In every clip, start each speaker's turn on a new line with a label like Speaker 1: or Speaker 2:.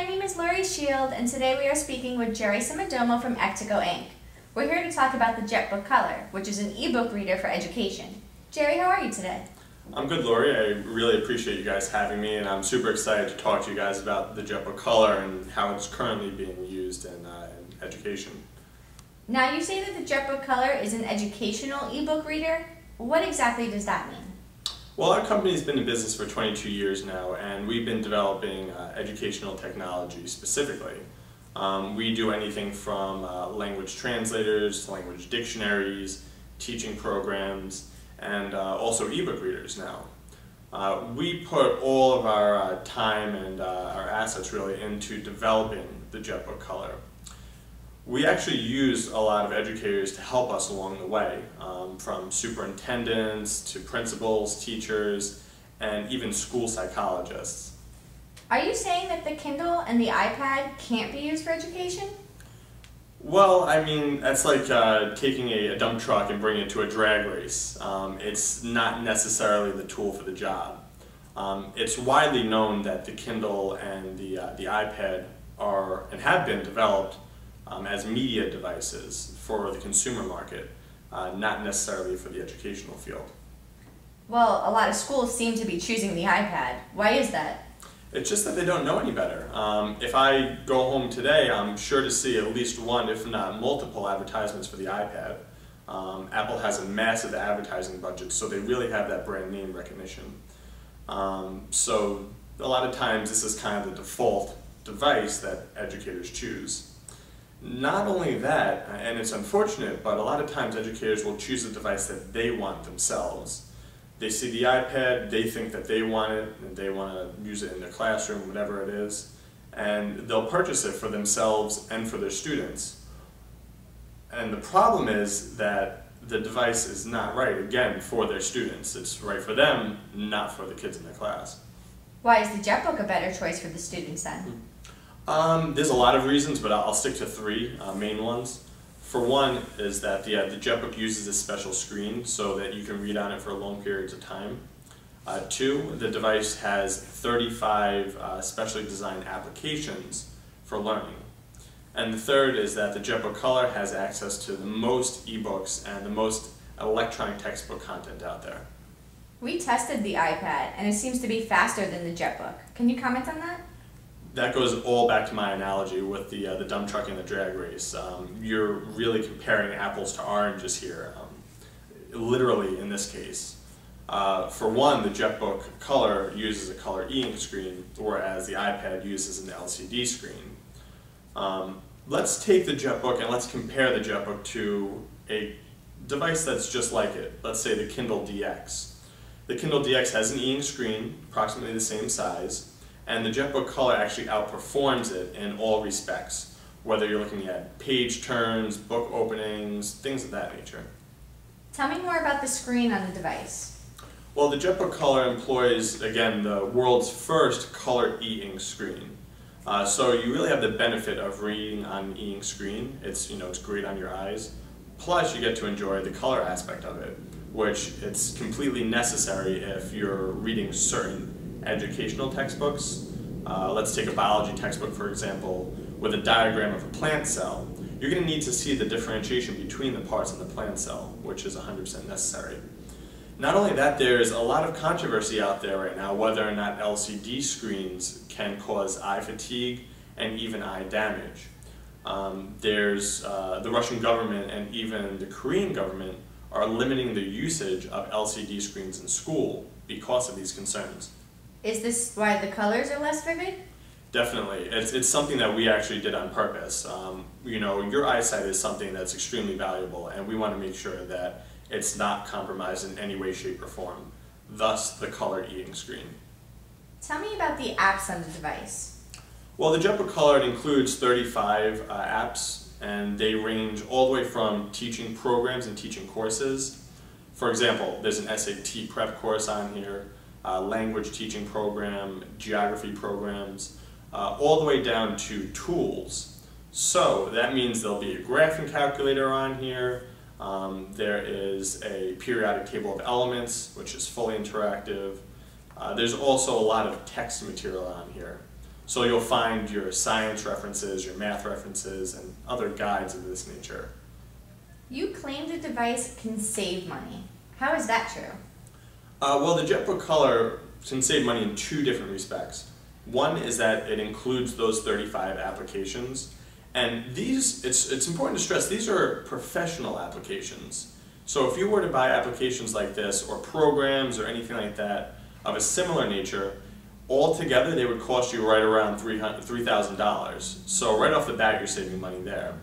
Speaker 1: name is Sheild, and today we are speaking with Jerry Cimadomo from Ectaco Inc. We're here to talk about the jetBook Color, which is an ebook reader for education. Jerry, how are you today?
Speaker 2: I'm good, Lori. I really appreciate you guys having me, and I'm super excited to talk to you guys about the jetBook Color and how it's currently being used in education.
Speaker 1: Now, you say that the jetBook Color is an educational ebook reader. What exactly does that mean?
Speaker 2: Well, our company's been in business for 22 years now, and we've been developing educational technology specifically. We do anything from language translators, language dictionaries, teaching programs, and also ebook readers now. We put all of our time and our assets really into developing the jetBook Color. We actually use a lot of educators to help us along the way, from superintendents to principals, teachers, and even school psychologists.
Speaker 1: Are you saying that the Kindle and the iPad can't be used for education?
Speaker 2: Well, I mean, that's like taking a dump truck and bringing it to a drag race. It's not necessarily the tool for the job. It's widely known that the Kindle and the iPad are and have been developed as media devices for the consumer market, not necessarily for the educational field.
Speaker 1: Well, a lot of schools seem to be choosing the iPad. Why is that?
Speaker 2: It's just that they don't know any better. If I go home today, I'm sure to see at least one, if not multiple, advertisements for the iPad. Apple has a massive advertising budget, so they really have that brand name recognition. So a lot of times this is kind of the default device that educators choose. Not only that, and it's unfortunate, but a lot of times educators will choose a device that they want themselves. They see the iPad, they think that they want it, and they want to use it in their classroom, whatever it is, and they'll purchase it for themselves and for their students. And the problem is that the device is not right, again, for their students. It's right for them, not for the kids in their class.
Speaker 1: Why is the jetBook a better choice for the students then?
Speaker 2: There's a lot of reasons, but I'll stick to three main ones. For one is that the jetBook uses a special screen so that you can read on it for long periods of time. Two, the device has 35 specially designed applications for learning. And the third is that the jetBook Color has access to the most ebooks and the most electronic textbook content out there.
Speaker 1: We tested the iPad, and it seems to be faster than the jetBook. Can you comment on that?
Speaker 2: That goes all back to my analogy with the dump truck and the drag race. You're really comparing apples to oranges here, literally in this case. For one, the jetBook Color uses a color e-ink screen, whereas the iPad uses an LCD screen. Let's take the jetBook and let's compare the jetBook to a device that's just like it. Let's say the Kindle DX. The Kindle DX has an e-ink screen, approximately the same size, and the jetBook Color actually outperforms it in all respects, whether you're looking at page turns, book openings, things of that nature.
Speaker 1: Tell me more about the screen on the device.
Speaker 2: Well, the jetBook Color employs, again, the world's first color e-ink screen. So you really have the benefit of reading on an e-ink screen. It's great on your eyes. Plus, you get to enjoy the color aspect of it, which it's completely necessary if you're reading certain educational textbooks. Let's take a biology textbook, for example, with a diagram of a plant cell. You're going to need to see the differentiation between the parts in the plant cell, which is 100% necessary. Not only that, there's a lot of controversy out there right now whether or not LCD screens can cause eye fatigue and even eye damage. There's the Russian government and even the Korean government are limiting the usage of LCD screens in school because of these concerns.
Speaker 1: Is this why the colors are less vivid?
Speaker 2: Definitely. It's something that we actually did on purpose. Your eyesight is something that's extremely valuable, and we want to make sure that it's not compromised in any way, shape, or form. Thus, the color e-ink screen.
Speaker 1: Tell me about the apps on the device.
Speaker 2: Well, the jetBook Color includes 35 apps, and they range all the way from teaching programs and teaching courses. For example, there's an SAT prep course on here, language teaching program, geography programs, all the way down to tools. So that means there'll be a graphing calculator on here. There is a periodic table of elements, which is fully interactive. There's also a lot of text material on here. So you'll find your science references, your math references, and other guides of this nature.
Speaker 1: You claim the device can save money. How is that true?
Speaker 2: Well, the jetBook Color can save money in two different respects. One is that it includes those 35 applications, and these, it's important to stress, these are professional applications. So if you were to buy applications like this, or programs, or anything like that, of a similar nature, altogether they would cost you right around $3,000. So right off the bat, you're saving money there.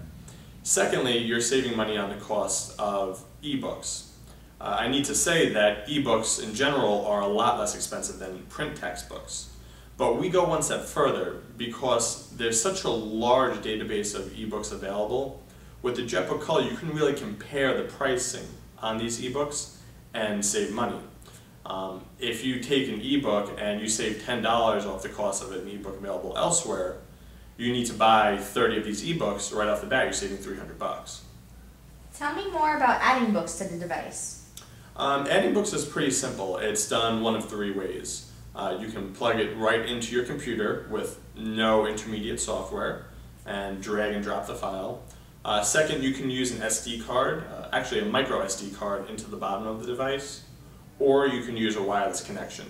Speaker 2: Secondly, you're saving money on the cost of ebooks. I need to say that ebooks in general are a lot less expensive than print textbooks. But we go one step further because there's such a large database of ebooks available. With the jetBook Color, you can really compare the pricing on these ebooks and save money. If you take an ebook and you save $10 off the cost of an ebook available elsewhere, you need to buy 30 of these ebooks. Right off the bat, you're saving $300.
Speaker 1: Tell me more about adding books to the device.
Speaker 2: Adding books is pretty simple. It's done one of three ways. You can plug it right into your computer with no intermediate software and drag and drop the file. Second, you can use an SD card, actually a micro SD card, into the bottom of the device, or you can use a wireless connection.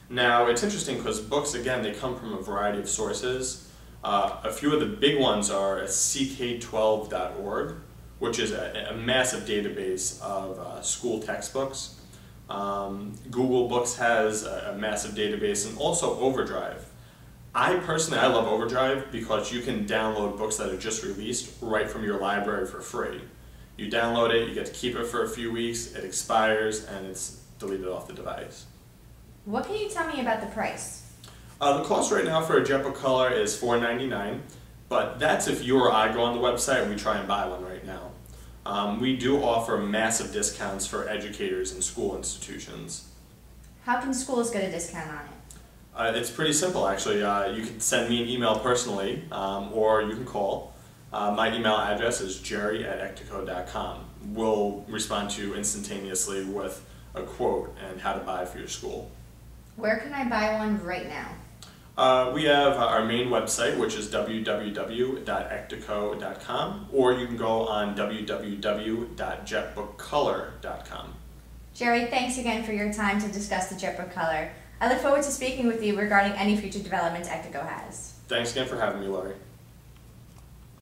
Speaker 2: Now, it's interesting because books, again, they come from a variety of sources. A few of the big ones are ck12.org, which is a massive database of school textbooks. Google Books has a massive database, and also Overdrive. I love Overdrive because you can download books that are just released right from your library for free. You download it, you get to keep it for a few weeks, it expires, and it's deleted off the device.
Speaker 1: What can you tell me about the price?
Speaker 2: The cost right now for a jetBook Color is $4.99, but that's if you or I go on the website and we try and buy one right now. We do offer massive discounts for educators and school institutions.
Speaker 1: How can schools get a discount on it?
Speaker 2: It's pretty simple, actually. You can send me an email personally, or you can call. My email address is jerry@ectaco.com. We'll respond to you instantaneously with a quote and how to buy for your school.
Speaker 1: Where can I buy one right now?
Speaker 2: We have our main website, which is www.ectaco.com, or you can go on www.jetbookcolor.com.
Speaker 1: Jerry, thanks again for your time to discuss the jetBook Color. I look forward to speaking with you regarding any future developments Ectaco has.
Speaker 2: Thanks again for having me, Laurie.